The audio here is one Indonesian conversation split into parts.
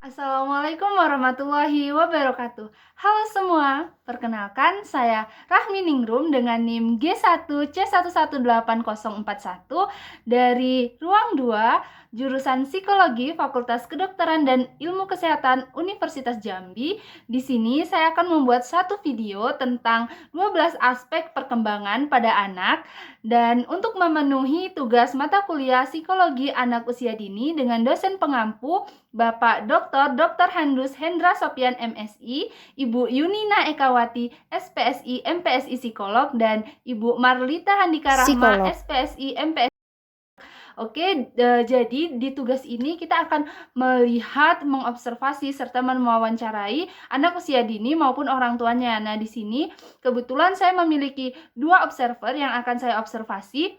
Assalamualaikum warahmatullahi wabarakatuh. Halo semua, perkenalkan saya Rahmi Ningrum dengan NIM G1C118041 dari Ruang 2, Jurusan Psikologi Fakultas Kedokteran dan Ilmu Kesehatan Universitas Jambi. Di sini saya akan membuat satu video tentang 12 aspek perkembangan pada anak, dan untuk memenuhi tugas mata kuliah Psikologi Anak Usia Dini dengan dosen pengampu Bapak Dr. Handus Hendra Sopian MSI, Ibu Yunina Ekawati SPSI MPSI Psikolog, dan Ibu Marlita Handika Rahma SPSI MPSI. Oke, jadi di tugas ini kita akan melihat, mengobservasi, serta mewawancarai anak usia dini maupun orang tuanya. Nah, di sini kebetulan saya memiliki 2 observer yang akan saya observasi.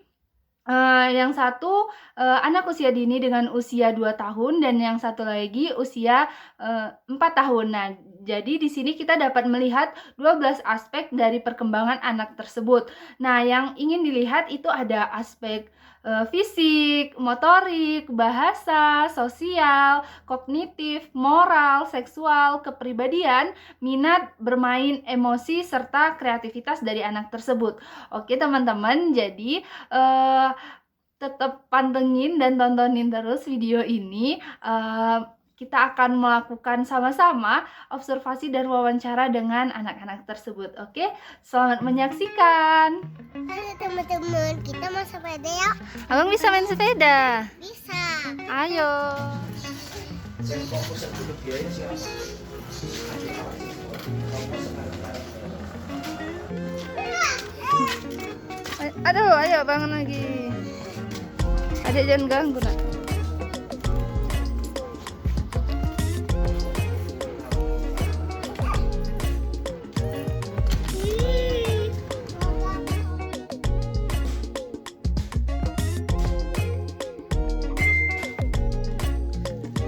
Yang satu anak usia dini dengan usia 2 tahun dan yang satu lagi usia 4 tahun. Nah, jadi di sini kita dapat melihat 12 aspek dari perkembangan anak tersebut. Nah, yang ingin dilihat itu ada aspek fisik, motorik, bahasa, sosial, kognitif, moral, seksual, kepribadian, minat, bermain, emosi, serta kreativitas dari anak tersebut. Oke teman-teman, jadi tetap pantengin dan tontonin terus video ini. Kita akan melakukan sama-sama observasi dan wawancara dengan anak-anak tersebut. Oke, selamat menyaksikan. Halo teman-teman, kita mau sepeda ya? Abang bisa main sepeda? Bisa. Ayo. Aduh, ayo bangun lagi. Adik jangan ganggu, nak.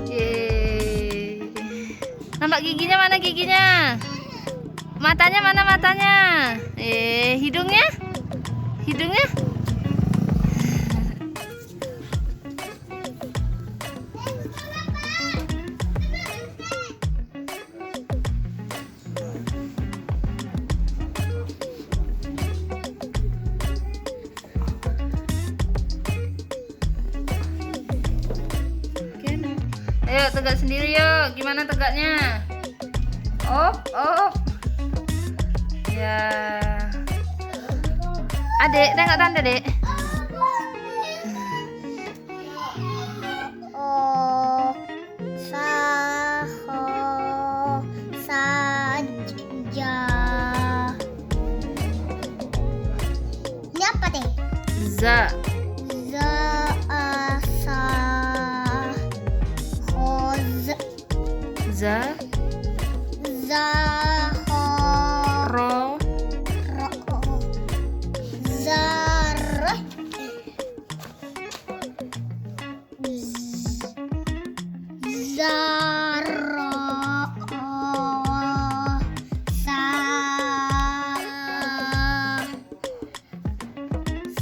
Yeay. Nampak giginya mana giginya? Matanya mana matanya? Hidungnya? Hidungnya? Ayo tegak sendiri yuk. Gimana tegaknya? Oh. Ya. Adik, tengok tante, Dek. Oh, saho, saja. Ini apa deh? Za. Za, asa, hoz. Za. Za, ho, Ro. ro, zar. Zara, sa,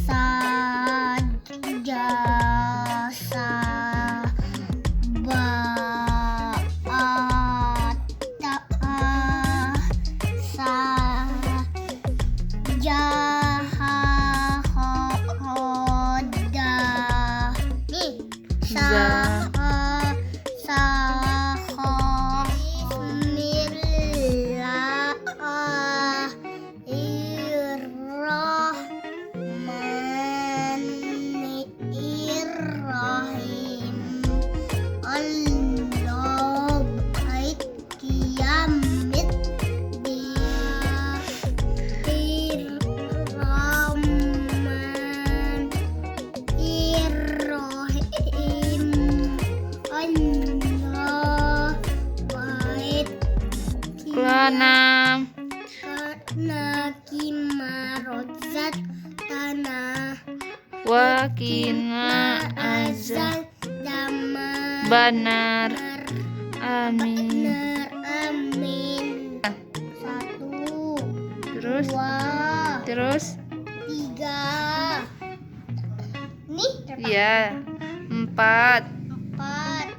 saja, sa, ba, ta, sa, ja, ha, ho, da. Nih, sa. Enam. Nakimarozat tanah Wakina azab. dama Benar. Amin. amin. 1, Terus. 2, Terus. 3. Nih Iya. 4. 4,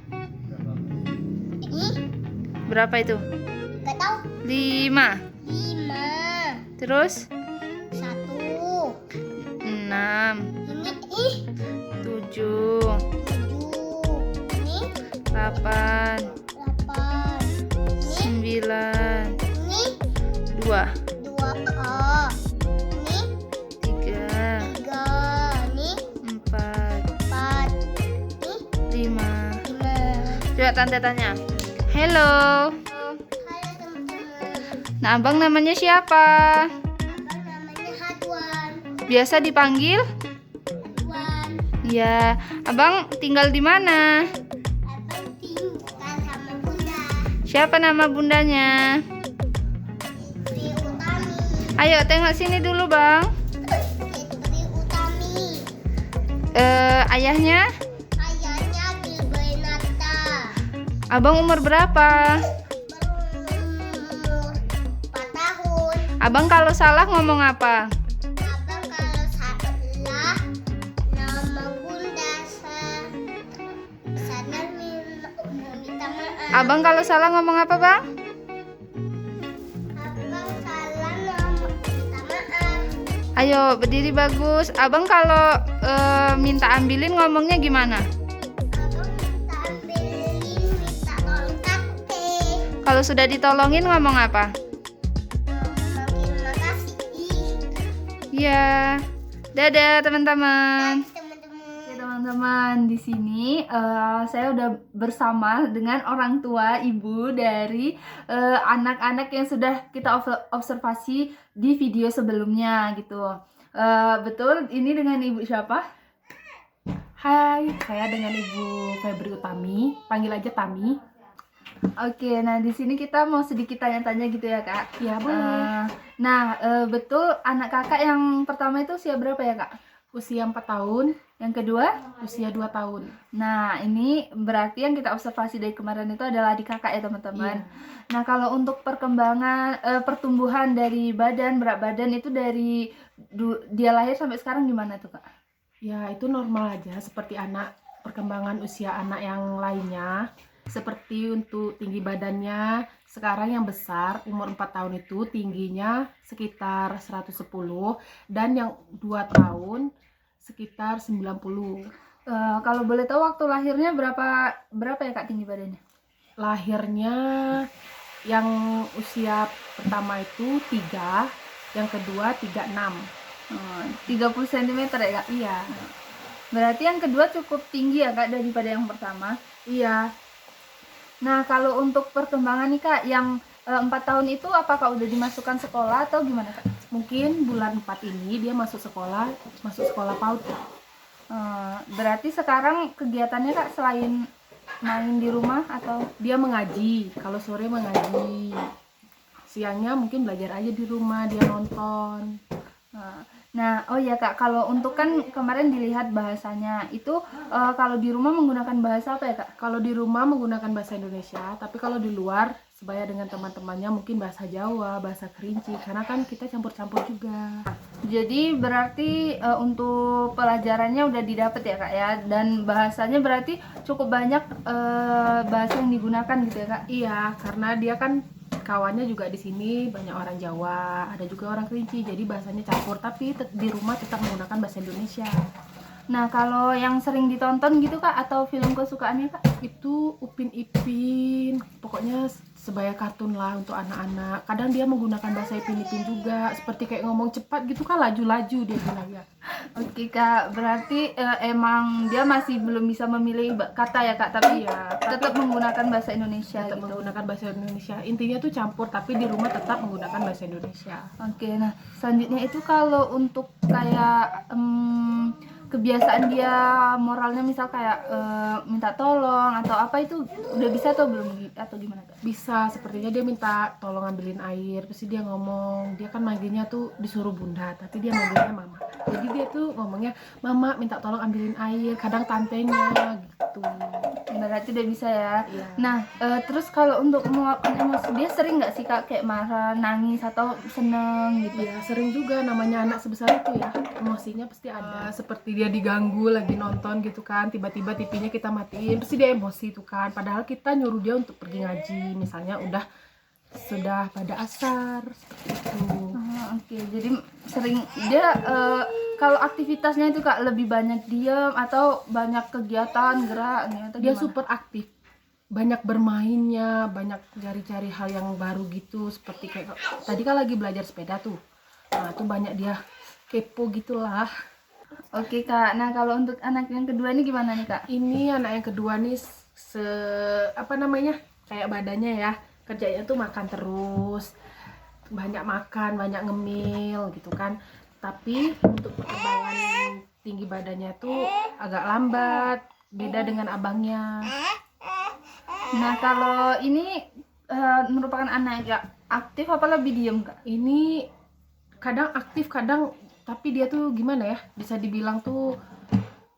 Berapa itu? Gak tahu. 5. 5. Terus 1. 6. Ini 7. 7. Ini 8. 8. Ini 9. ini 2. 2A. Ini 3. 3. Ini 4. 4. Ini 5. 5. Coba tante tanya. Hello. Halo teman-teman. Nah, abang namanya siapa? Abang namanya Hadwan. Biasa dipanggil? Hadwan. Ya, abang tinggal di mana? Abang tinggal sama bunda. Siapa nama bundanya? Tri Utami. Ayo tengok sini dulu, Bang. Tri Utami. Ayahnya? Ayahnya Gilbenata. Abang umur berapa? Berumur 4 tahun. Abang kalau salah ngomong apa? Abang kalau salah nama bunda sadar minta maaf. Abang kalau salah ngomong apa, Bang? Abang salah nama minta maaf. Ayo berdiri bagus. Abang kalau minta ambilin ngomongnya gimana? Abang minta ambilin minta tolong kakek. Kalau sudah ditolongin ngomong apa? Terima kasih Iya. Dadah teman-teman. teman-teman. Oke teman-teman, di sini saya udah bersama dengan orang tua ibu dari anak-anak yang sudah kita observasi di video sebelumnya gitu. Betul, ini dengan ibu siapa? Hai, saya dengan Ibu Febri Utami, panggil aja Tami. Oke, nah di sini kita mau sedikit tanya-tanya gitu ya kak. Ya boleh. Betul anak kakak yang pertama itu usia berapa ya kak? Usia 4 tahun, Yang kedua? usia 2 tahun. Nah, ini berarti yang kita observasi dari kemarin itu adalah adik kakak ya teman-teman. Iya. Nah, kalau untuk perkembangan pertumbuhan dari badan, berat badan itu dari dia lahir sampai sekarang gimana tuh kak? Ya itu normal aja seperti anak perkembangan usia anak yang lainnya. Seperti untuk tinggi badannya, sekarang yang besar umur 4 tahun itu tingginya sekitar 110 dan yang 2 tahun sekitar 90. Kalau boleh tahu waktu lahirnya berapa ya kak tinggi badannya? Lahirnya yang usia pertama itu 3, yang kedua 36. 30 cm ya kak? Iya. Berarti yang kedua cukup tinggi ya kak daripada yang pertama. Iya. Nah, kalau untuk perkembangan nih kak, yang 4 tahun itu apakah udah dimasukkan sekolah atau gimana kak? Mungkin bulan 4 ini dia masuk sekolah PAUD. Berarti sekarang kegiatannya kak selain main di rumah atau? Dia mengaji, kalau sore mengaji. Siangnya mungkin belajar aja di rumah, dia nonton. Nah, oh ya kak, kalau untuk kan kemarin dilihat bahasanya itu kalau di rumah menggunakan bahasa apa ya kak? Kalau di rumah menggunakan bahasa Indonesia, tapi kalau di luar sebaya dengan teman-temannya mungkin bahasa Jawa, bahasa Kerinci, karena kan kita campur-campur juga. Jadi berarti untuk pelajarannya udah didapat ya kak ya, dan bahasanya berarti cukup banyak bahasa yang digunakan gitu ya kak? Iya, karena dia kan kawannya juga di sini banyak orang Jawa, ada juga orang Kerinci, jadi bahasanya campur, tapi di rumah tetap menggunakan bahasa Indonesia. Nah, kalau yang sering ditonton gitu kak, atau film kesukaannya kak? Itu Upin Ipin, pokoknya sebaya kartun lah untuk anak-anak. Kadang dia menggunakan bahasa Ipin juga, seperti kayak ngomong cepat gitu kan, laju-laju dia bilang ya. Oke kak, berarti emang dia masih belum bisa memilih kata ya kak, tapi Iya, tetap menggunakan bahasa Indonesia tetap gitu. menggunakan bahasa Indonesia. Intinya tuh campur, tapi di rumah tetap menggunakan bahasa Indonesia. Oke, nah selanjutnya itu kalau untuk kayak kebiasaan dia moralnya misal kayak minta tolong atau apa itu udah bisa atau belum atau gimana kak? Bisa, sepertinya dia minta tolong ambilin air, pasti dia ngomong, dia kan manggilnya tuh disuruh bunda, tapi dia manggilnya mama. Jadi dia tuh ngomongnya, mama minta tolong ambilin air, kadang tantenya gitu. berarti udah bisa ya. Iya. Nah, terus kalau untuk meluapkan emosi dia sering nggak sih Kak kayak marah, nangis atau seneng gitu? Iya, sering juga, namanya anak sebesar itu ya, emosinya pasti ada. Seperti dia diganggu lagi nonton gitu kan, tiba-tiba TV-nya kita matiin, pasti dia emosi itu kan. Padahal kita nyuruh dia untuk pergi ngaji, misalnya sudah pada asar seperti itu. Oke, jadi sering dia kalau aktivitasnya itu Kak lebih banyak diam atau banyak kegiatan gerak gitu atau Dia gimana? super aktif, banyak bermainnya, banyak cari-cari hal yang baru gitu. Seperti kayak tadi kan lagi belajar sepeda tuh, nah tuh banyak dia kepo gitulah. Oke Kak, nah kalau untuk anak yang kedua ini gimana nih Kak? Ini anak yang kedua nih apa namanya, kayak badannya ya, kerjanya tuh makan terus, banyak makan, banyak ngemil gitu kan. Tapi untuk perkembangan tinggi badannya tuh agak lambat, beda dengan abangnya. Nah kalau ini merupakan anak yang aktif apa lebih diem Kak? Ini kadang aktif, kadang tapi dia tuh gimana ya, bisa dibilang tuh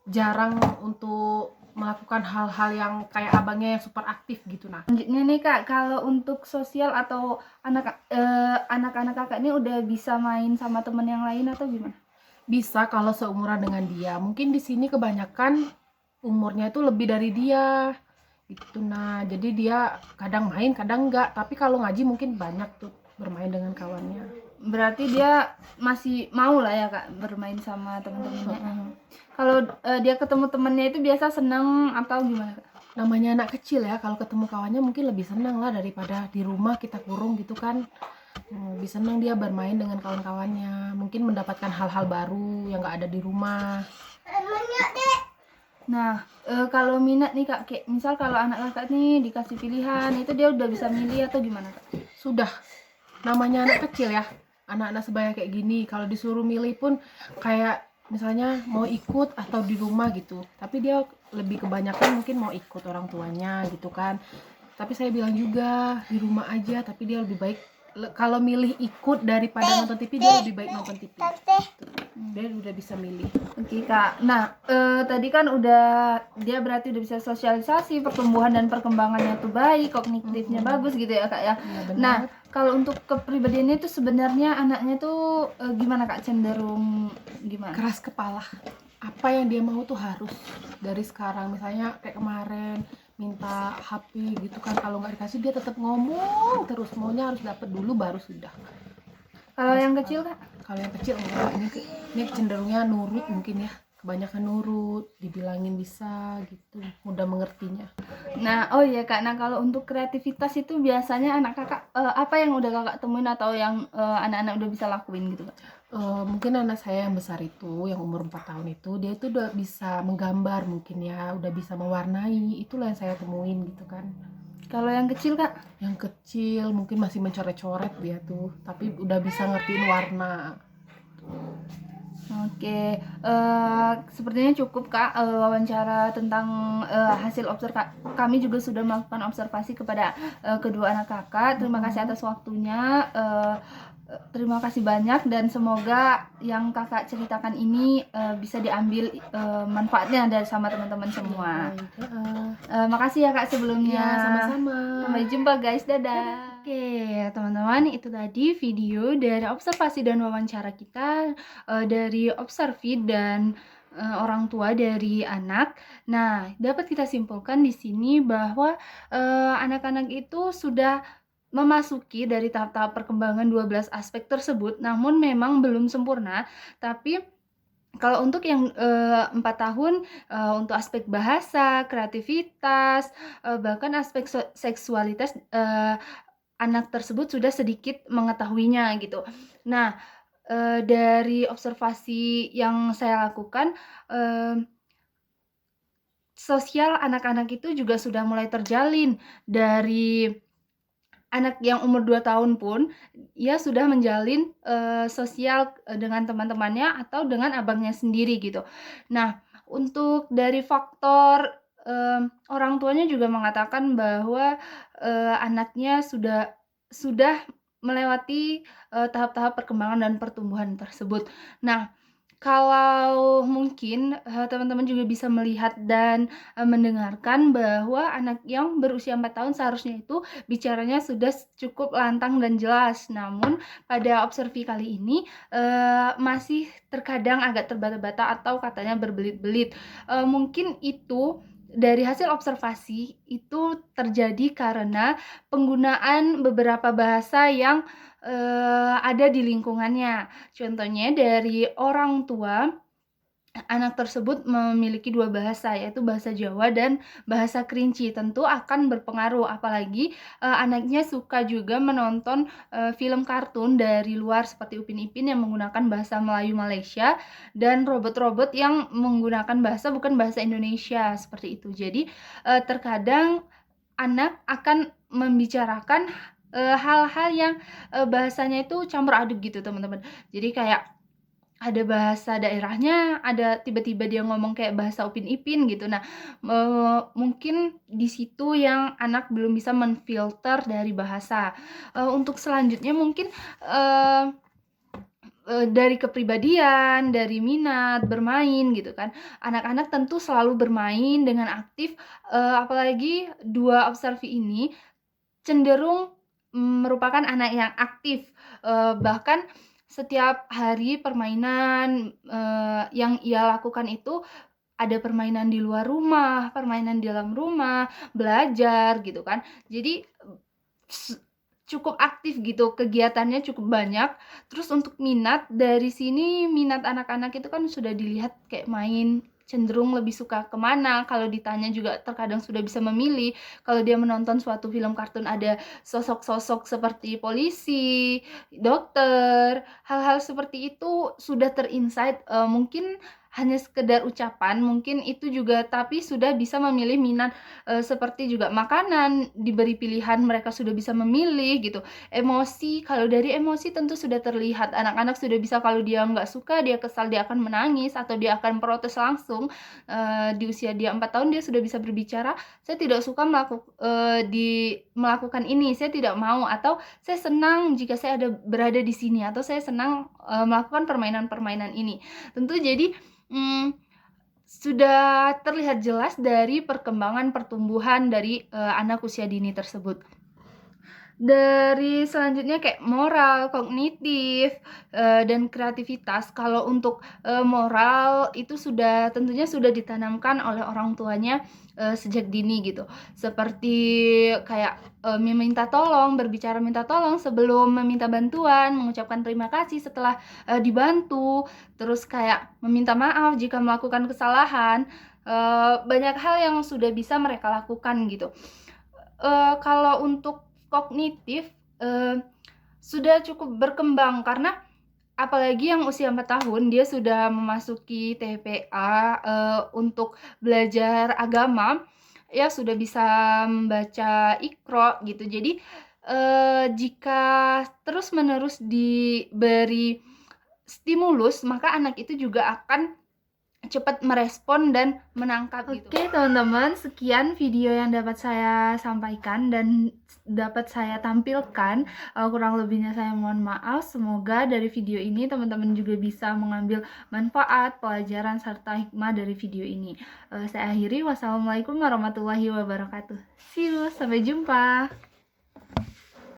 jarang untuk melakukan hal-hal yang kayak abangnya yang super aktif gitu. Nah, Selanjutnya nih Kak, kalau untuk sosial atau anak-anak Kakak ini udah bisa main sama temen yang lain atau gimana? bisa kalau seumuran dengan dia. Mungkin di sini kebanyakan umurnya itu lebih dari dia gitu. Nah, jadi dia kadang main, kadang enggak. Tapi kalau ngaji mungkin banyak tuh bermain dengan kawannya. Berarti dia masih mau lah ya Kak bermain sama teman-temannya. Kalau dia ketemu temennya itu biasa seneng atau gimana Kak? Namanya anak kecil ya, kalau ketemu kawannya mungkin lebih senang lah daripada di rumah kita kurung gitu kan. Lebih senang dia bermain dengan kawan-kawannya, mungkin mendapatkan hal-hal baru yang nggak ada di rumah. Nah, kalau minat nih Kak, kayak misal kalau anak Kakak nih dikasih pilihan, itu dia udah bisa milih atau gimana Kak? Sudah, namanya anak kecil ya, anak-anak sebaya kayak gini, kalau disuruh milih pun kayak misalnya mau ikut atau di rumah gitu, tapi dia lebih kebanyakan mungkin mau ikut orang tuanya gitu kan. Tapi saya bilang juga di rumah aja, tapi dia lebih baik kalau milih ikut daripada nonton TV, dia lebih baik nonton TV. Dia udah bisa milih. Oke Kak, nah tadi kan dia berarti udah bisa sosialisasi, pertumbuhan dan perkembangannya tuh baik, kognitifnya bagus gitu ya Kak ya. Ya, benar. Nah, kalau untuk kepribadiannya itu sebenarnya anaknya tuh gimana Kak, cenderung gimana? Keras kepala, apa yang dia mau tuh harus dari sekarang. Misalnya kayak kemarin minta HP gitu kan, kalau nggak dikasih dia tetap ngomong terus, maunya harus dapat dulu baru sudah. Kalau yang kecil Kak? Kalau yang kecil enggak, ini cenderungnya nurut mungkin ya, kebanyakan nurut, dibilangin bisa gitu, mudah mengertinya. Nah, oh iya Kak, nah kalau untuk kreativitas itu biasanya anak Kakak apa yang udah Kakak temuin atau yang anak-anak udah bisa lakuin gitu Kak? Mungkin anak saya yang besar itu, yang umur 4 tahun itu, dia itu udah bisa menggambar mungkin ya, udah bisa mewarnai, itulah yang saya temuin gitu kan. Kalau yang kecil Kak? Yang kecil mungkin masih mencoret-coret dia tuh, tapi udah bisa ngertiin warna. Oke, sepertinya cukup Kak wawancara tentang hasil kami juga sudah melakukan observasi kepada kedua anak Kakak. Terima kasih atas waktunya. Terima kasih banyak dan semoga yang Kakak ceritakan ini bisa diambil manfaatnya dari sama teman-teman semua. Makasih ya Kak sebelumnya. Ya, sama-sama. Sampai jumpa guys, dadah. Oke, teman-teman, itu tadi video dari observasi dan wawancara kita dari Observi dan orang tua dari anak. Nah, dapat kita simpulkan di sini bahwa anak-anak itu sudah memasuki dari tahap-tahap perkembangan 12 aspek tersebut, namun memang belum sempurna. Tapi kalau untuk yang 4 tahun, untuk aspek bahasa, kreativitas, bahkan aspek seksualitas, anak tersebut sudah sedikit mengetahuinya gitu. Nah, dari observasi yang saya lakukan, sosial anak-anak itu juga sudah mulai terjalin. Dari anak yang umur 2 tahun pun, ia sudah menjalin sosial dengan teman-temannya atau dengan abangnya sendiri gitu. Nah, untuk dari faktor orang tuanya juga mengatakan bahwa anaknya sudah melewati tahap-tahap perkembangan dan pertumbuhan tersebut. Nah, Kalau mungkin, teman-teman juga bisa melihat dan, mendengarkan bahwa anak yang berusia 4 tahun seharusnya itu bicaranya sudah cukup lantang dan jelas. Namun pada observi kali ini, masih terkadang agak terbata-bata atau katanya berbelit-belit. Mungkin itu dari hasil observasi itu terjadi karena penggunaan beberapa bahasa yang, ada di lingkungannya. Contohnya dari orang tua, anak tersebut memiliki 2 bahasa, yaitu bahasa Jawa dan bahasa Kerinci. Tentu akan berpengaruh, apalagi, anaknya suka juga menonton, film kartun dari luar seperti Upin Ipin yang menggunakan bahasa Melayu Malaysia dan robot-robot yang menggunakan bahasa bukan bahasa Indonesia, seperti itu. Jadi, terkadang anak akan membicarakan, hal-hal yang, bahasanya itu campur aduk gitu, teman-teman. Jadi kayak ada bahasa daerahnya, ada tiba-tiba dia ngomong kayak bahasa Upin Ipin gitu. Nah, mungkin di situ yang anak belum bisa menfilter dari bahasa. Untuk selanjutnya mungkin, dari kepribadian, dari minat bermain gitu kan. Anak-anak tentu selalu bermain dengan aktif, apalagi 2 observi ini cenderung, merupakan anak yang aktif, bahkan setiap hari permainan, yang ia lakukan itu ada permainan di luar rumah, permainan di dalam rumah, belajar gitu kan. Jadi, cukup aktif gitu, kegiatannya cukup banyak. Terus untuk minat, dari sini minat anak-anak itu kan sudah dilihat kayak main, cenderung lebih suka kemana. Kalau ditanya juga terkadang sudah bisa memilih. Kalau dia menonton suatu film kartun ada sosok-sosok seperti polisi, dokter, hal-hal seperti itu sudah ter-insight, mungkin hanya sekedar ucapan, mungkin itu juga tapi sudah bisa memilih minat, seperti juga makanan, diberi pilihan mereka sudah bisa memilih gitu. Emosi, kalau dari emosi tentu sudah terlihat, anak-anak sudah bisa kalau dia nggak suka, dia kesal, dia akan menangis atau dia akan protes langsung. Di usia dia 4 tahun dia sudah bisa berbicara, "Saya tidak suka melakukan ini, saya tidak mau," atau, "Saya senang jika saya berada di sini," atau, "Saya senang, melakukan permainan-permainan ini." Tentu jadi, sudah terlihat jelas dari perkembangan pertumbuhan dari, anak usia dini tersebut. Dari selanjutnya kayak moral, kognitif, dan kreativitas. Kalau untuk, moral itu tentunya sudah ditanamkan oleh orang tuanya, sejak dini gitu. Seperti kayak, meminta tolong, berbicara minta tolong sebelum meminta bantuan, mengucapkan terima kasih setelah, dibantu, terus kayak meminta maaf jika melakukan kesalahan, banyak hal yang sudah bisa mereka lakukan gitu. Kalau untuk kognitif, sudah cukup berkembang karena apalagi yang usia 4 tahun dia sudah memasuki TPA, untuk belajar agama, ya sudah bisa membaca Iqra gitu. Jadi, jika terus-menerus diberi stimulus, maka anak itu juga akan cepat merespon dan menangkap gitu. Oke teman-teman, sekian video yang dapat saya sampaikan dan dapat saya tampilkan. Kurang lebihnya saya mohon maaf. Semoga dari video ini teman-teman juga bisa mengambil manfaat, pelajaran serta hikmah dari video ini. Saya akhiri. Wassalamualaikum warahmatullahi wabarakatuh. See you, sampai jumpa.